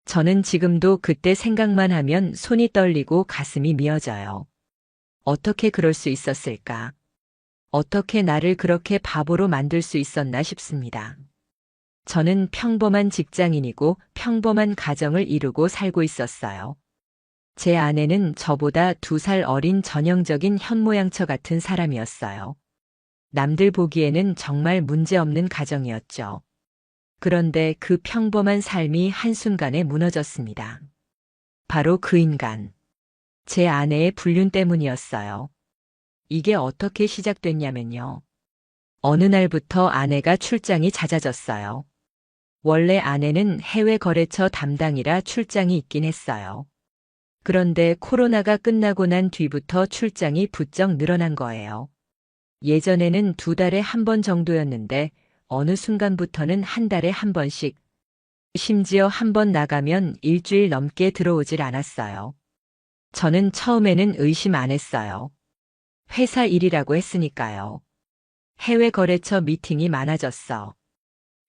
저는 지금도 그때 생각만 하면 손이 떨리고 가슴이 미어져요. 어떻게 그럴 수 있었을까? 어떻게 나를 그렇게 바보로 만들 수 있었나 싶습니다. 저는 평범한 직장인이고 평범한 가정을 이루고 살고 있었어요. 제 아내는 저보다 2살 어린 전형적인 현모양처 같은 사람이었어요. 남들 보기에는 정말 문제없는 가정이었죠. 그런데 그 평범한 삶이 한순간에 무너졌습니다. 바로 그 인간, 제 아내의 불륜 때문이었어요. 이게 어떻게 시작됐냐면요. 어느 날부터 아내가 출장이 잦아졌어요. 원래 아내는 해외 거래처 담당이라 출장이 있긴 했어요. 그런데 코로나가 끝나고 난 뒤부터 출장이 부쩍 늘어난 거예요. 예전에는 2달에 1번 정도였는데 어느 순간부터는 1달에 1번씩, 심지어 1번 나가면 일주일 넘게 들어오질 않았어요. 저는 처음에는 의심 안 했어요. 회사 일이라고 했으니까요. 해외 거래처 미팅이 많아졌어.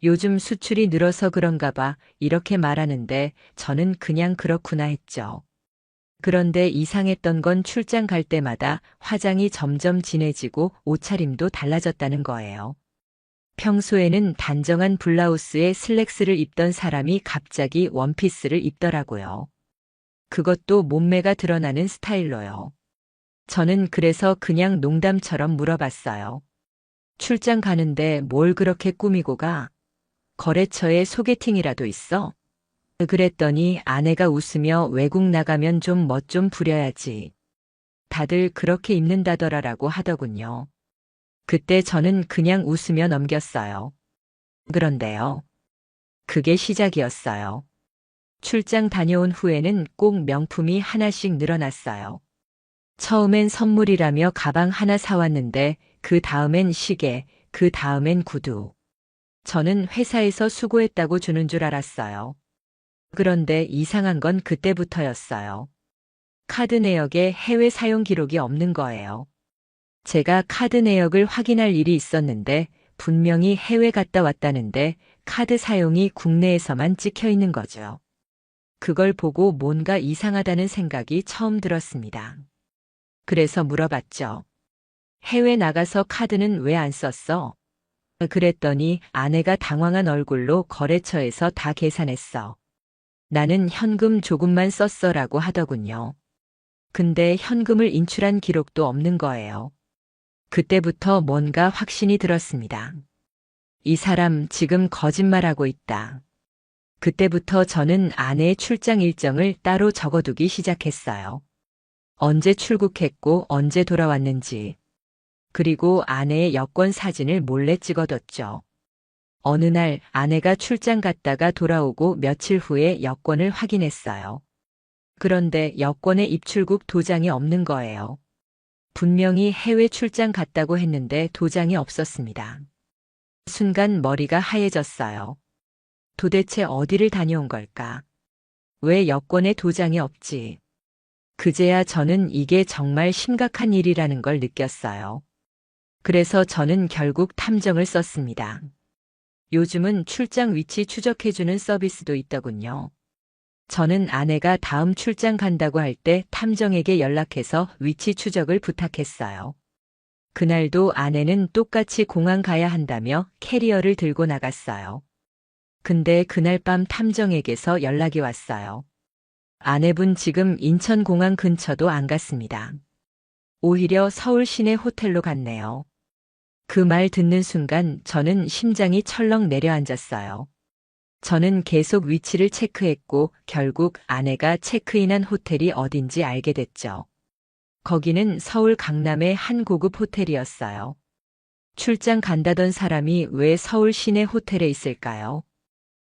요즘 수출이 늘어서 그런가 봐 이렇게 말하는데 저는 그냥 그렇구나 했죠. 그런데 이상했던 건 출장 갈 때마다 화장이 점점 진해지고 옷차림도 달라졌다는 거예요. 평소에는 단정한 블라우스에 슬랙스를 입던 사람이 갑자기 원피스를 입더라고요. 그것도 몸매가 드러나는 스타일로요. 저는 그래서 그냥 농담처럼 물어봤어요. 출장 가는데 뭘 그렇게 꾸미고 가? 거래처에 소개팅이라도 있어? 그랬더니 아내가 웃으며 외국 나가면 좀 멋 좀 부려야지. 다들 그렇게 입는다더라라고 하더군요. 그때 저는 그냥 웃으며 넘겼어요. 그런데요. 그게 시작이었어요. 출장 다녀온 후에는 꼭 명품이 하나씩 늘어났어요. 처음엔 선물이라며 가방 하나 사왔는데 그 다음엔 시계, 그 다음엔 구두. 저는 회사에서 수고했다고 주는 줄 알았어요. 그런데 이상한 건 그때부터였어요. 카드 내역에 해외 사용 기록이 없는 거예요. 제가 카드 내역을 확인할 일이 있었는데 분명히 해외 갔다 왔다는데 카드 사용이 국내에서만 찍혀 있는 거죠. 그걸 보고 뭔가 이상하다는 생각이 처음 들었습니다. 그래서 물어봤죠. 해외 나가서 카드는 왜 안 썼어? 그랬더니 아내가 당황한 얼굴로 거래처에서 다 계산했어. 나는 현금 조금만 썼어라고 하더군요. 근데 현금을 인출한 기록도 없는 거예요. 그때부터 뭔가 확신이 들었습니다. 이 사람 지금 거짓말하고 있다. 그때부터 저는 아내의 출장 일정을 따로 적어두기 시작했어요. 언제 출국했고 언제 돌아왔는지. 그리고 아내의 여권 사진을 몰래 찍어뒀죠. 어느 날 아내가 출장 갔다가 돌아오고 며칠 후에 여권을 확인했어요. 그런데 여권에 입출국 도장이 없는 거예요. 분명히 해외 출장 갔다고 했는데 도장이 없었습니다. 순간 머리가 하얘졌어요. 도대체 어디를 다녀온 걸까? 왜 여권에 도장이 없지? 그제야 저는 이게 정말 심각한 일이라는 걸 느꼈어요. 그래서 저는 결국 탐정을 썼습니다. 요즘은 출장 위치 추적해주는 서비스도 있더군요. 저는 아내가 다음 출장 간다고 할 때 탐정에게 연락해서 위치 추적을 부탁했어요. 그날도 아내는 똑같이 공항 가야 한다며 캐리어를 들고 나갔어요. 근데 그날 밤 탐정에게서 연락이 왔어요. 아내분 지금 인천공항 근처도 안 갔습니다. 오히려 서울 시내 호텔로 갔네요. 그 말 듣는 순간 저는 심장이 철렁 내려앉았어요. 저는 계속 위치를 체크했고 결국 아내가 체크인한 호텔이 어딘지 알게 됐죠. 거기는 서울 강남의 한 고급 호텔이었어요. 출장 간다던 사람이 왜 서울 시내 호텔에 있을까요?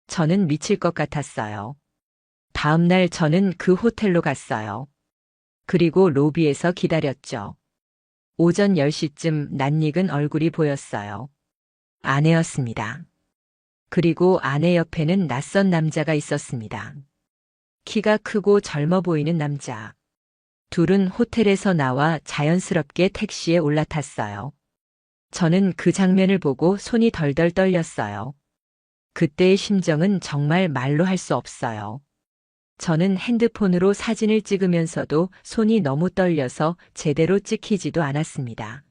저는 미칠 것 같았어요. 다음 날 저는 그 호텔로 갔어요. 그리고 로비에서 기다렸죠. 오전 10시쯤 낯익은 얼굴이 보였어요. 아내였습니다. 그리고 아내 옆에는 낯선 남자가 있었습니다. 키가 크고 젊어 보이는 남자. 둘은 호텔에서 나와 자연스럽게 택시에 올라탔어요. 저는 그 장면을 보고 손이 덜덜 떨렸어요. 그때의 심정은 정말 말로 할 수 없어요. 저는 핸드폰으로 사진을 찍으면서도 손이 너무 떨려서 제대로 찍히지도 않았습니다.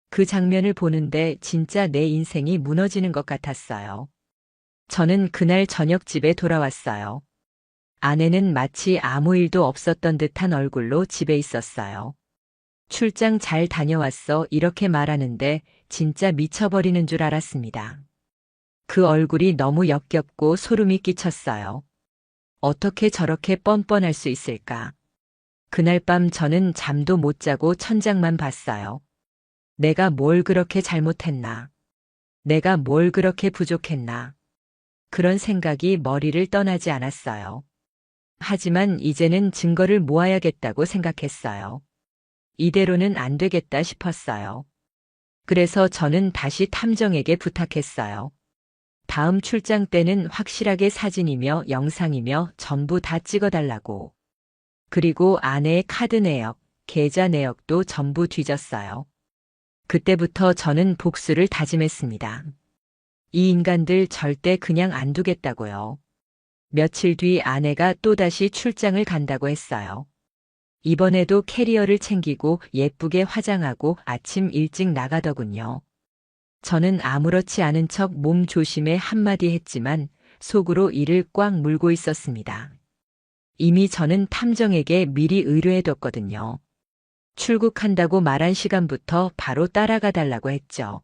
그 장면을 보는데 진짜 내 인생이 무너지는 것 같았어요. 저는 그날 저녁 집에 돌아왔어요. 아내는 마치 아무 일도 없었던 듯한 얼굴로 집에 있었어요. 출장 잘 다녀왔어 이렇게 말하는데 진짜 미쳐버리는 줄 알았습니다. 그 얼굴이 너무 역겹고 소름이 끼쳤어요. 어떻게 저렇게 뻔뻔할 수 있을까? 그날 밤 저는 잠도 못 자고 천장만 봤어요. 내가 뭘 그렇게 잘못했나? 내가 뭘 그렇게 부족했나? 그런 생각이 머리를 떠나지 않았어요. 하지만 이제는 증거를 모아야겠다고 생각했어요. 이대로는 안 되겠다 싶었어요. 그래서 저는 다시 탐정에게 부탁했어요. 다음 출장 때는 확실하게 사진이며 영상이며 전부 다 찍어달라고. 그리고 아내의 카드 내역, 계좌 내역도 전부 뒤졌어요. 그때부터 저는 복수를 다짐했습니다. 이 인간들 절대 그냥 안 두겠다고요. 며칠 뒤 아내가 또다시 출장을 간다고 했어요. 이번에도 캐리어를 챙기고 예쁘게 화장하고 아침 일찍 나가더군요. 저는 아무렇지 않은 척 몸 조심해 한마디 했지만 속으로 이를 꽉 물고 있었습니다. 이미 저는 탐정에게 미리 의뢰해뒀거든요. 출국한다고 말한 시간부터 바로 따라가 달라고 했죠.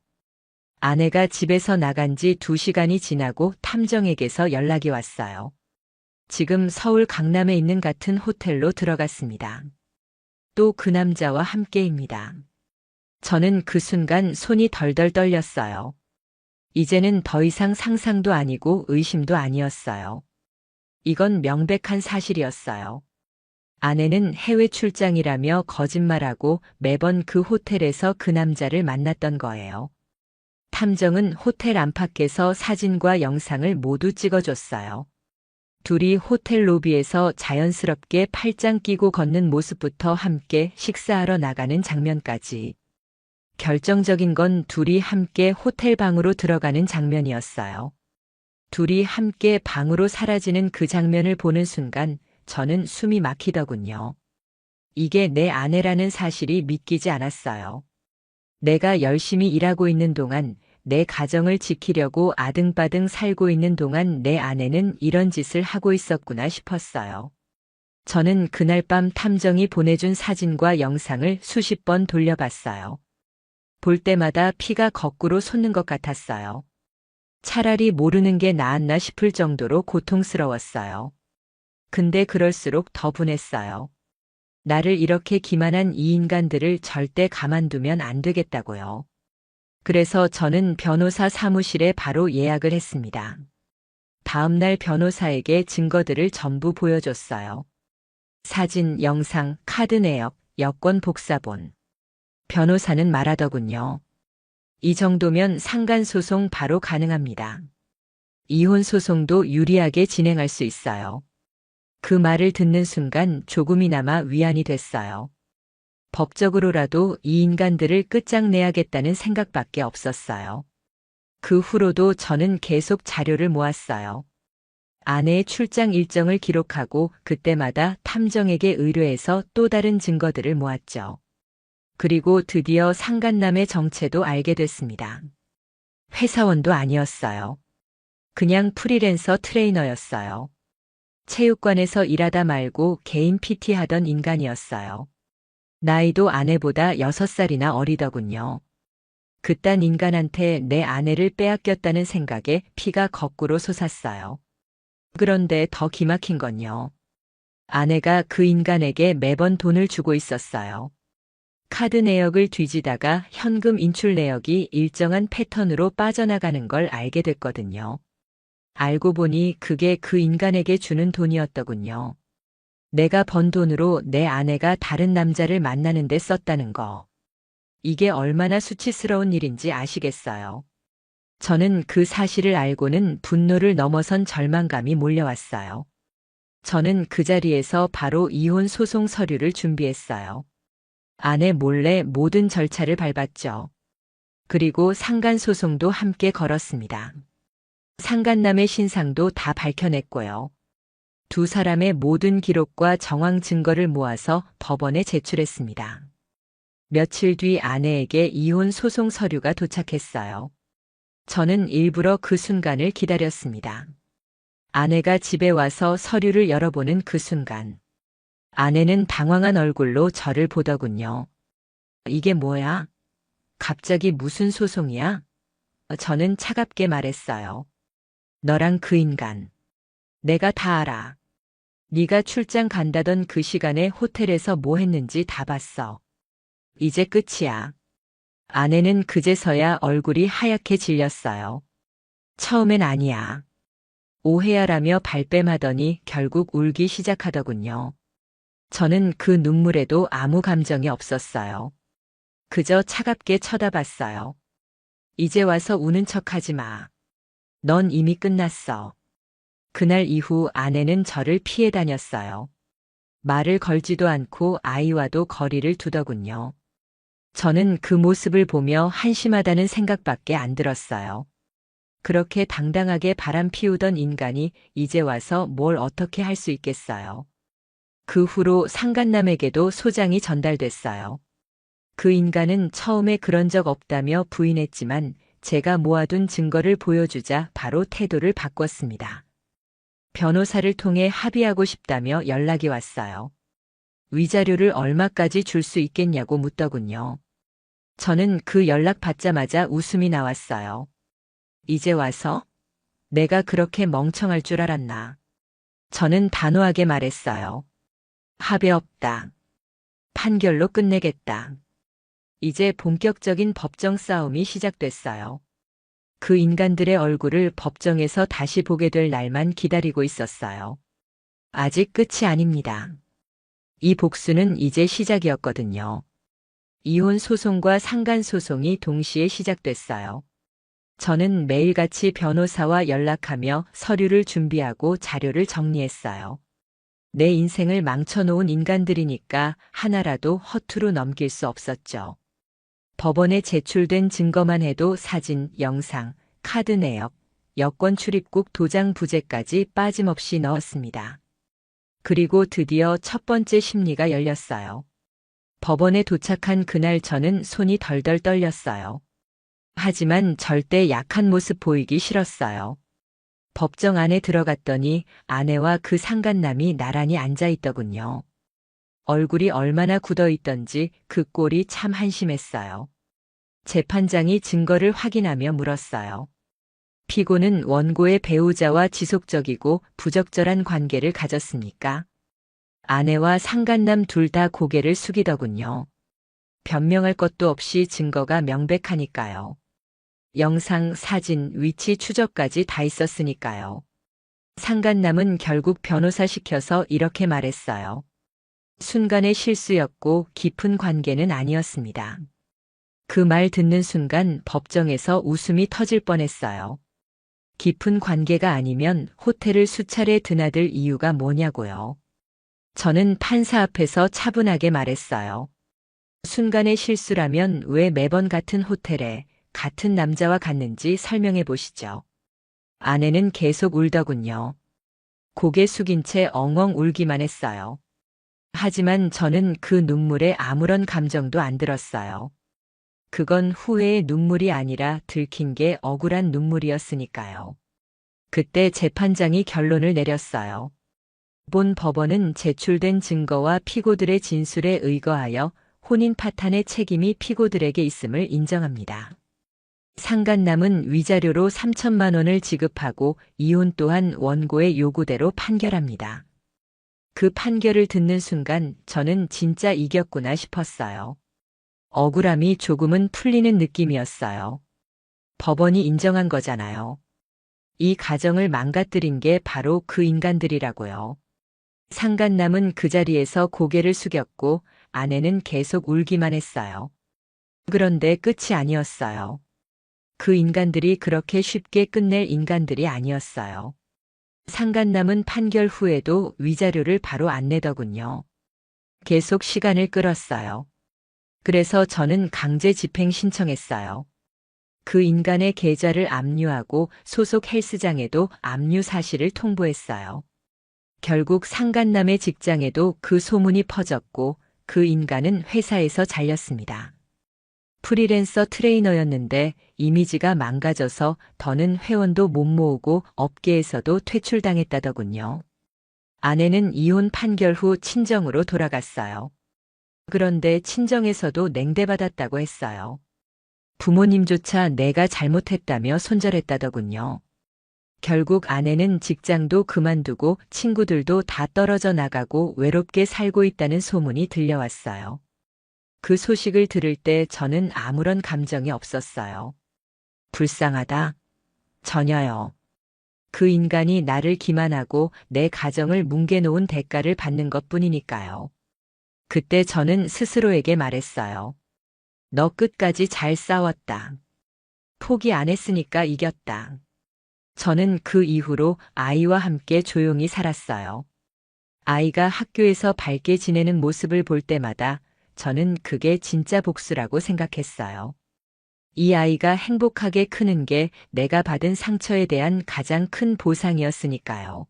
아내가 집에서 나간 지 2시간이 지나고 탐정에게서 연락이 왔어요. 지금 서울 강남에 있는 같은 호텔로 들어갔습니다. 또 그 남자와 함께입니다. 저는 그 순간 손이 덜덜 떨렸어요. 이제는 더 이상 상상도 아니고 의심도 아니었어요. 이건 명백한 사실이었어요. 아내는 해외 출장이라며 거짓말하고 매번 그 호텔에서 그 남자를 만났던 거예요. 탐정은 호텔 안팎에서 사진과 영상을 모두 찍어줬어요. 둘이 호텔 로비에서 자연스럽게 팔짱 끼고 걷는 모습부터 함께 식사하러 나가는 장면까지. 결정적인 건 둘이 함께 호텔 방으로 들어가는 장면이었어요. 둘이 함께 방으로 사라지는 그 장면을 보는 순간 저는 숨이 막히더군요. 이게 내 아내라는 사실이 믿기지 않았어요. 내가 열심히 일하고 있는 동안, 내 가정을 지키려고 아등바등 살고 있는 동안 내 아내는 이런 짓을 하고 있었구나 싶었어요. 저는 그날 밤 탐정이 보내준 사진과 영상을 수십 번 돌려봤어요. 볼 때마다 피가 거꾸로 솟는 것 같았어요. 차라리 모르는 게 나았나 싶을 정도로 고통스러웠어요. 근데 그럴수록 더 분했어요. 나를 이렇게 기만한 이 인간들을 절대 가만두면 안 되겠다고요. 그래서 저는 변호사 사무실에 바로 예약을 했습니다. 다음 날 변호사에게 증거들을 전부 보여줬어요. 사진, 영상, 카드 내역, 여권 복사본. 변호사는 말하더군요. 이 정도면 상간소송 바로 가능합니다. 이혼소송도 유리하게 진행할 수 있어요. 그 말을 듣는 순간 조금이나마 위안이 됐어요. 법적으로라도 이 인간들을 끝장내야겠다는 생각밖에 없었어요. 그 후로도 저는 계속 자료를 모았어요. 아내의 출장 일정을 기록하고 그때마다 탐정에게 의뢰해서 또 다른 증거들을 모았죠. 그리고 드디어 상간남의 정체도 알게 됐습니다. 회사원도 아니었어요. 그냥 프리랜서 트레이너였어요. 체육관에서 일하다 말고 개인 PT 하던 인간이었어요. 나이도 아내보다 6살이나 어리더군요. 그딴 인간한테 내 아내를 빼앗겼다는 생각에 피가 거꾸로 솟았어요. 그런데 더 기막힌 건요. 아내가 그 인간에게 매번 돈을 주고 있었어요. 카드 내역을 뒤지다가 현금 인출 내역이 일정한 패턴으로 빠져나가는 걸 알게 됐거든요. 알고 보니 그게 그 인간에게 주는 돈이었더군요. 내가 번 돈으로 내 아내가 다른 남자를 만나는 데 썼다는 거. 이게 얼마나 수치스러운 일인지 아시겠어요? 저는 그 사실을 알고는 분노를 넘어선 절망감이 몰려왔어요. 저는 그 자리에서 바로 이혼 소송 서류를 준비했어요. 아내 몰래 모든 절차를 밟았죠. 그리고 상간소송도 함께 걸었습니다. 상간남의 신상도 다 밝혀냈고요. 두 사람의 모든 기록과 정황 증거를 모아서 법원에 제출했습니다. 며칠 뒤 아내에게 이혼 소송 서류가 도착했어요. 저는 일부러 그 순간을 기다렸습니다. 아내가 집에 와서 서류를 열어보는 그 순간, 아내는 당황한 얼굴로 저를 보더군요. 이게 뭐야? 갑자기 무슨 소송이야? 저는 차갑게 말했어요. 너랑 그 인간. 내가 다 알아. 네가 출장 간다던 그 시간에 호텔에서 뭐 했는지 다 봤어. 이제 끝이야. 아내는 그제서야 얼굴이 하얗게 질렸어요. 처음엔 아니야. 오해야라며 발뺌하더니 결국 울기 시작하더군요. 저는 그 눈물에도 아무 감정이 없었어요. 그저 차갑게 쳐다봤어요. 이제 와서 우는 척하지 마. 넌 이미 끝났어. 그날 이후 아내는 저를 피해 다녔어요. 말을 걸지도 않고 아이와도 거리를 두더군요. 저는 그 모습을 보며 한심하다는 생각밖에 안 들었어요. 그렇게 당당하게 바람 피우던 인간이 이제 와서 뭘 어떻게 할 수 있겠어요. 그 후로 상간남에게도 소장이 전달됐어요. 그 인간은 처음에 그런 적 없다며 부인했지만 제가 모아둔 증거를 보여주자 바로 태도를 바꿨습니다. 변호사를 통해 합의하고 싶다며 연락이 왔어요. 위자료를 얼마까지 줄 수 있겠냐고 묻더군요. 저는 그 연락 받자마자 웃음이 나왔어요. 이제 와서? 내가 그렇게 멍청할 줄 알았나. 저는 단호하게 말했어요. 합의 없다. 판결로 끝내겠다. 이제 본격적인 법정 싸움이 시작됐어요. 그 인간들의 얼굴을 법정에서 다시 보게 될 날만 기다리고 있었어요. 아직 끝이 아닙니다. 이 복수는 이제 시작이었거든요. 이혼 소송과 상간 소송이 동시에 시작됐어요. 저는 매일같이 변호사와 연락하며 서류를 준비하고 자료를 정리했어요. 내 인생을 망쳐놓은 인간들이니까 하나라도 허투루 넘길 수 없었죠. 법원에 제출된 증거만 해도 사진, 영상, 카드 내역, 여권 출입국 도장 부재까지 빠짐없이 넣었습니다. 그리고 드디어 첫 번째 심리가 열렸어요. 법원에 도착한 그날 저는 손이 덜덜 떨렸어요. 하지만 절대 약한 모습 보이기 싫었어요. 법정 안에 들어갔더니 아내와 그 상간남이 나란히 앉아 있더군요. 얼굴이 얼마나 굳어 있던지 그 꼴이 참 한심했어요. 재판장이 증거를 확인하며 물었어요. 피고는 원고의 배우자와 지속적이고 부적절한 관계를 가졌습니까? 아내와 상간남 둘 다 고개를 숙이더군요. 변명할 것도 없이 증거가 명백하니까요. 영상, 사진, 위치 추적까지 다 있었으니까요. 상간남은 결국 변호사 시켜서 이렇게 말했어요. 순간의 실수였고 깊은 관계는 아니었습니다. 그 말 듣는 순간 법정에서 웃음이 터질 뻔했어요. 깊은 관계가 아니면 호텔을 수차례 드나들 이유가 뭐냐고요. 저는 판사 앞에서 차분하게 말했어요. 순간의 실수라면 왜 매번 같은 호텔에 같은 남자와 갔는지 설명해 보시죠. 아내는 계속 울더군요. 고개 숙인 채 엉엉 울기만 했어요. 하지만 저는 그 눈물에 아무런 감정도 안 들었어요. 그건 후회의 눈물이 아니라 들킨 게 억울한 눈물이었으니까요. 그때 재판장이 결론을 내렸어요. 본 법원은 제출된 증거와 피고들의 진술에 의거하여 혼인 파탄의 책임이 피고들에게 있음을 인정합니다. 상간남은 위자료로 3천만 원을 지급하고 이혼 또한 원고의 요구대로 판결합니다. 그 판결을 듣는 순간 저는 진짜 이겼구나 싶었어요. 억울함이 조금은 풀리는 느낌이었어요. 법원이 인정한 거잖아요. 이 가정을 망가뜨린 게 바로 그 인간들이라고요. 상간남은 그 자리에서 고개를 숙였고 아내는 계속 울기만 했어요. 그런데 끝이 아니었어요. 그 인간들이 그렇게 쉽게 끝낼 인간들이 아니었어요. 상간남은 판결 후에도 위자료를 바로 안 내더군요. 계속 시간을 끌었어요. 그래서 저는 강제 집행 신청했어요. 그 인간의 계좌를 압류하고 소속 헬스장에도 압류 사실을 통보했어요. 결국 상간남의 직장에도 그 소문이 퍼졌고 그 인간은 회사에서 잘렸습니다. 프리랜서 트레이너였는데 이미지가 망가져서 더는 회원도 못 모으고 업계에서도 퇴출당했다더군요. 아내는 이혼 판결 후 친정으로 돌아갔어요. 그런데 친정에서도 냉대받았다고 했어요. 부모님조차 내가 잘못했다며 손절했다더군요. 결국 아내는 직장도 그만두고 친구들도 다 떨어져 나가고 외롭게 살고 있다는 소문이 들려왔어요. 그 소식을 들을 때 저는 아무런 감정이 없었어요. 불쌍하다. 전혀요. 그 인간이 나를 기만하고 내 가정을 뭉개놓은 대가를 받는 것뿐이니까요. 그때 저는 스스로에게 말했어요. 너 끝까지 잘 싸웠다. 포기 안 했으니까 이겼다. 저는 그 이후로 아이와 함께 조용히 살았어요. 아이가 학교에서 밝게 지내는 모습을 볼 때마다 저는 그게 진짜 복수라고 생각했어요. 이 아이가 행복하게 크는 게 내가 받은 상처에 대한 가장 큰 보상이었으니까요.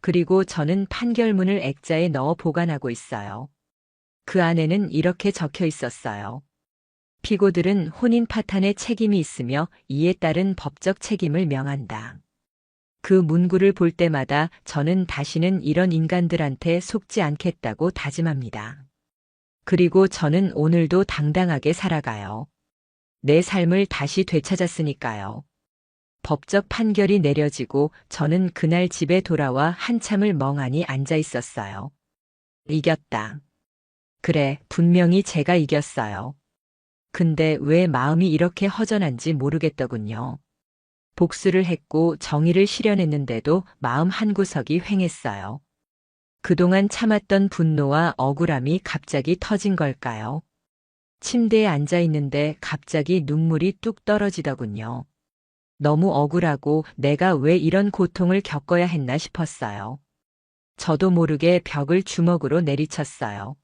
그리고 저는 판결문을 액자에 넣어 보관하고 있어요. 그 안에는 이렇게 적혀 있었어요. 피고들은 혼인 파탄에 책임이 있으며 이에 따른 법적 책임을 명한다. 그 문구를 볼 때마다 저는 다시는 이런 인간들한테 속지 않겠다고 다짐합니다. 그리고 저는 오늘도 당당하게 살아가요. 내 삶을 다시 되찾았으니까요. 법적 판결이 내려지고 저는 그날 집에 돌아와 한참을 멍하니 앉아 있었어요. 이겼다. 그래, 분명히 제가 이겼어요. 근데 왜 마음이 이렇게 허전한지 모르겠더군요. 복수를 했고 정의를 실현했는데도 마음 한구석이 휑했어요. 그동안 참았던 분노와 억울함이 갑자기 터진 걸까요? 침대에 앉아 있는데 갑자기 눈물이 뚝 떨어지더군요. 너무 억울하고 내가 왜 이런 고통을 겪어야 했나 싶었어요. 저도 모르게 벽을 주먹으로 내리쳤어요.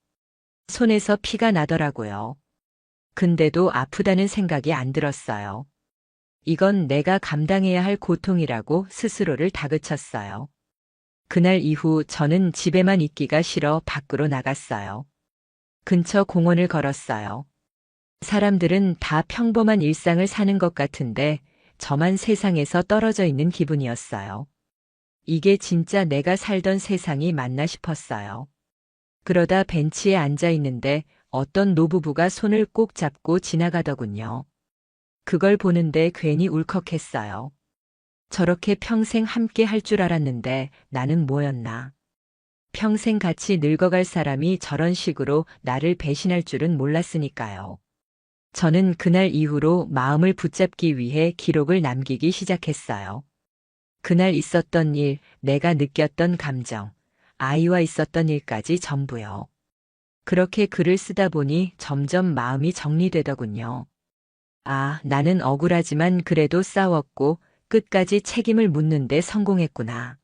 손에서 피가 나더라고요. 근데도 아프다는 생각이 안 들었어요. 이건 내가 감당해야 할 고통이라고 스스로를 다그쳤어요. 그날 이후 저는 집에만 있기가 싫어 밖으로 나갔어요. 근처 공원을 걸었어요. 사람들은 다 평범한 일상을 사는 것 같은데 저만 세상에서 떨어져 있는 기분이었어요. 이게 진짜 내가 살던 세상이 맞나 싶었어요. 그러다 벤치에 앉아 있는데 어떤 노부부가 손을 꼭 잡고 지나가더군요. 그걸 보는데 괜히 울컥했어요. 저렇게 평생 함께 할 줄 알았는데 나는 뭐였나. 평생 같이 늙어갈 사람이 저런 식으로 나를 배신할 줄은 몰랐으니까요. 저는 그날 이후로 마음을 붙잡기 위해 기록을 남기기 시작했어요. 그날 있었던 일, 내가 느꼈던 감정, 아이와 있었던 일까지 전부요. 그렇게 글을 쓰다 보니 점점 마음이 정리되더군요. 아, 나는 억울하지만 그래도 싸웠고 끝까지 책임을 묻는데 성공했구나.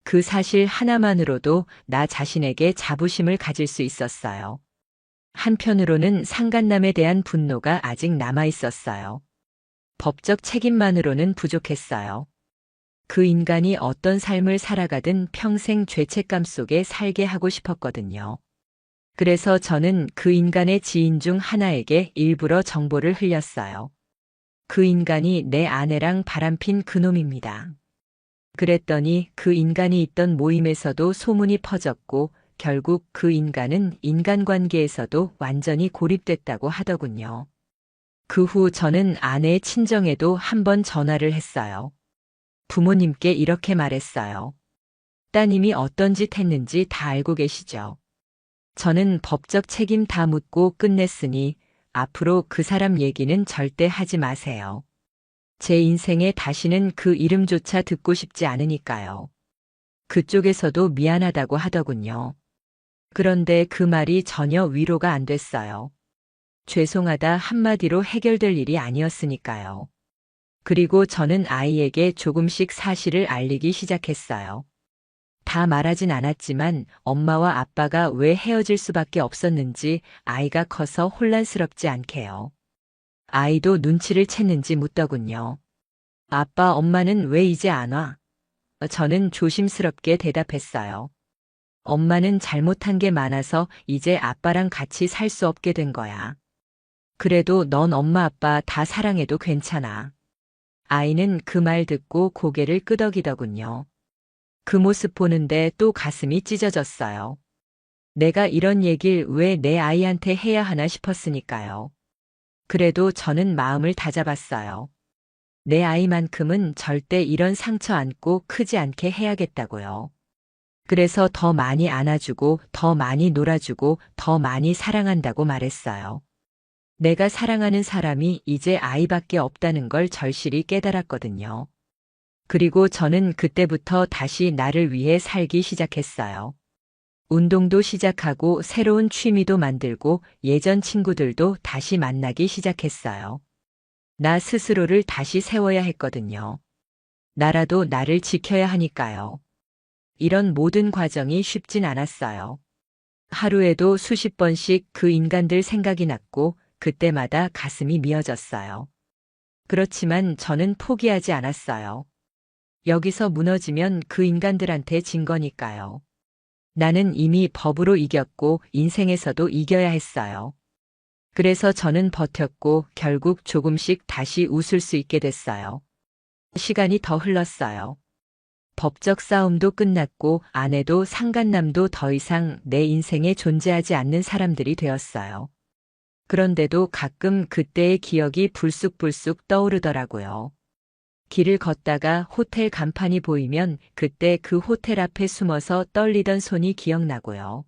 그 사실 하나만으로도 나 자신에게 자부심을 가질 수 있었어요. 한편으로는 상간남에 대한 분노가 아직 남아 있었어요. 법적 책임만으로는 부족했어요. 그 인간이 어떤 삶을 살아가든 평생 죄책감 속에 살게 하고 싶었거든요. 그래서 저는 그 인간의 지인 중 하나에게 일부러 정보를 흘렸어요. 그 인간이 내 아내랑 바람핀 그놈입니다. 그랬더니 그 인간이 있던 모임에서도 소문이 퍼졌고 결국 그 인간은 인간관계에서도 완전히 고립됐다고 하더군요. 그 후 저는 아내의 친정에도 한번 전화를 했어요. 부모님께 이렇게 말했어요. 따님이 어떤 짓 했는지 다 알고 계시죠? 저는 법적 책임 다 묻고 끝냈으니 앞으로 그 사람 얘기는 절대 하지 마세요. 제 인생에 다시는 그 이름조차 듣고 싶지 않으니까요. 그쪽에서도 미안하다고 하더군요. 그런데 그 말이 전혀 위로가 안 됐어요. 죄송하다 한마디로 해결될 일이 아니었으니까요. 그리고 저는 아이에게 조금씩 사실을 알리기 시작했어요. 다 말하진 않았지만 엄마와 아빠가 왜 헤어질 수밖에 없었는지 아이가 커서 혼란스럽지 않게요. 아이도 눈치를 챘는지 묻더군요. 아빠, 엄마는 왜 이제 안 와? 저는 조심스럽게 대답했어요. 엄마는 잘못한 게 많아서 이제 아빠랑 같이 살 수 없게 된 거야. 그래도 넌 엄마 아빠 다 사랑해도 괜찮아. 아이는 그 말 듣고 고개를 끄덕이더군요. 그 모습 보는데 또 가슴이 찢어졌어요. 내가 이런 얘기를 왜 내 아이한테 해야 하나 싶었으니까요. 그래도 저는 마음을 다잡았어요. 내 아이만큼은 절대 이런 상처 안고 크지 않게 해야겠다고요. 그래서 더 많이 안아주고, 더 많이 놀아주고, 더 많이 사랑한다고 말했어요. 내가 사랑하는 사람이 이제 아이밖에 없다는 걸 절실히 깨달았거든요. 그리고 저는 그때부터 다시 나를 위해 살기 시작했어요. 운동도 시작하고 새로운 취미도 만들고 예전 친구들도 다시 만나기 시작했어요. 나 스스로를 다시 세워야 했거든요. 나라도 나를 지켜야 하니까요. 이런 모든 과정이 쉽진 않았어요. 하루에도 수십 번씩 그 인간들 생각이 났고 그때마다 가슴이 미어졌어요. 그렇지만 저는 포기하지 않았어요. 여기서 무너지면 그 인간들한테 진 거니까요. 나는 이미 법으로 이겼고 인생에서도 이겨야 했어요. 그래서 저는 버텼고 결국 조금씩 다시 웃을 수 있게 됐어요. 시간이 더 흘렀어요. 법적 싸움도 끝났고 아내도 상간남도 더 이상 내 인생에 존재하지 않는 사람들이 되었어요. 그런데도 가끔 그때의 기억이 불쑥불쑥 떠오르더라고요. 길을 걷다가 호텔 간판이 보이면 그때 그 호텔 앞에 숨어서 떨리던 손이 기억나고요.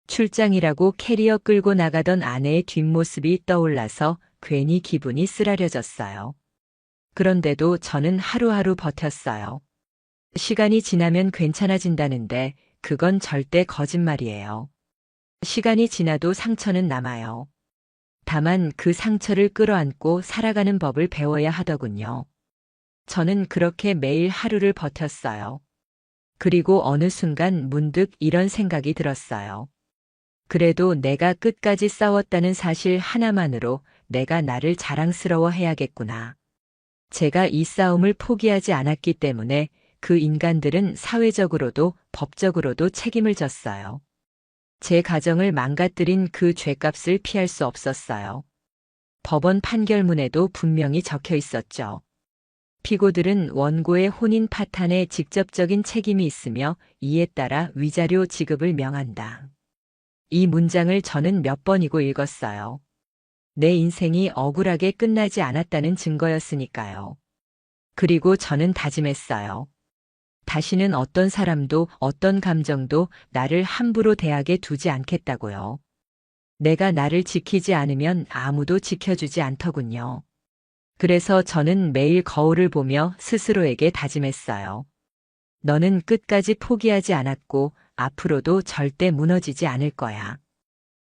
출장이라고 캐리어 끌고 나가던 아내의 뒷모습이 떠올라서 괜히 기분이 쓰라려졌어요. 그런데도 저는 하루하루 버텼어요. 시간이 지나면 괜찮아진다는데 그건 절대 거짓말이에요. 시간이 지나도 상처는 남아요. 다만 그 상처를 끌어안고 살아가는 법을 배워야 하더군요. 저는 그렇게 매일 하루를 버텼어요. 그리고 어느 순간 문득 이런 생각이 들었어요. 그래도 내가 끝까지 싸웠다는 사실 하나만으로 내가 나를 자랑스러워해야겠구나. 제가 이 싸움을 포기하지 않았기 때문에 그 인간들은 사회적으로도 법적으로도 책임을 졌어요. 제 가정을 망가뜨린 그 죄값을 피할 수 없었어요. 법원 판결문에도 분명히 적혀 있었죠. 피고들은 원고의 혼인 파탄에 직접적인 책임이 있으며 이에 따라 위자료 지급을 명한다. 이 문장을 저는 몇 번이고 읽었어요. 내 인생이 억울하게 끝나지 않았다는 증거였으니까요. 그리고 저는 다짐했어요. 다시는 어떤 사람도 어떤 감정도 나를 함부로 대하게 두지 않겠다고요. 내가 나를 지키지 않으면 아무도 지켜주지 않더군요. 그래서 저는 매일 거울을 보며 스스로에게 다짐했어요. 너는 끝까지 포기하지 않았고 앞으로도 절대 무너지지 않을 거야.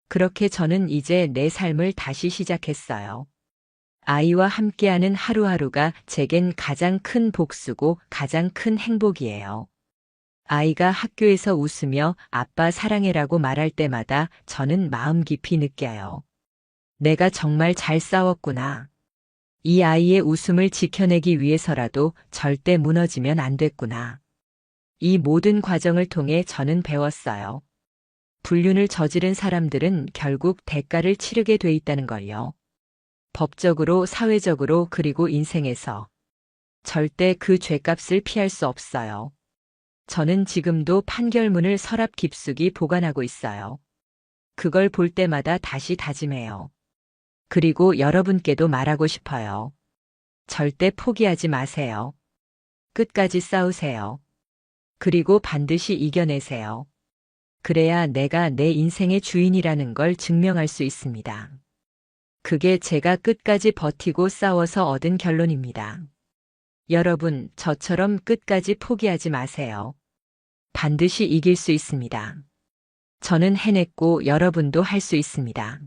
그렇게 저는 이제 내 삶을 다시 시작했어요. 아이와 함께하는 하루하루가 제겐 가장 큰 복수고 가장 큰 행복이에요. 아이가 학교에서 웃으며 아빠 사랑해라고 말할 때마다 저는 마음 깊이 느껴요. 내가 정말 잘 싸웠구나. 이 아이의 웃음을 지켜내기 위해서라도 절대 무너지면 안 됐구나. 이 모든 과정을 통해 저는 배웠어요. 불륜을 저지른 사람들은 결국 대가를 치르게 돼 있다는 걸요. 법적으로, 사회적으로, 그리고 인생에서. 절대 그 죄값을 피할 수 없어요. 저는 지금도 판결문을 서랍 깊숙이 보관하고 있어요. 그걸 볼 때마다 다시 다짐해요. 그리고 여러분께도 말하고 싶어요. 절대 포기하지 마세요. 끝까지 싸우세요. 그리고 반드시 이겨내세요. 그래야 내가 내 인생의 주인이라는 걸 증명할 수 있습니다. 그게 제가 끝까지 버티고 싸워서 얻은 결론입니다. 여러분, 저처럼 끝까지 포기하지 마세요. 반드시 이길 수 있습니다. 저는 해냈고 여러분도 할 수 있습니다.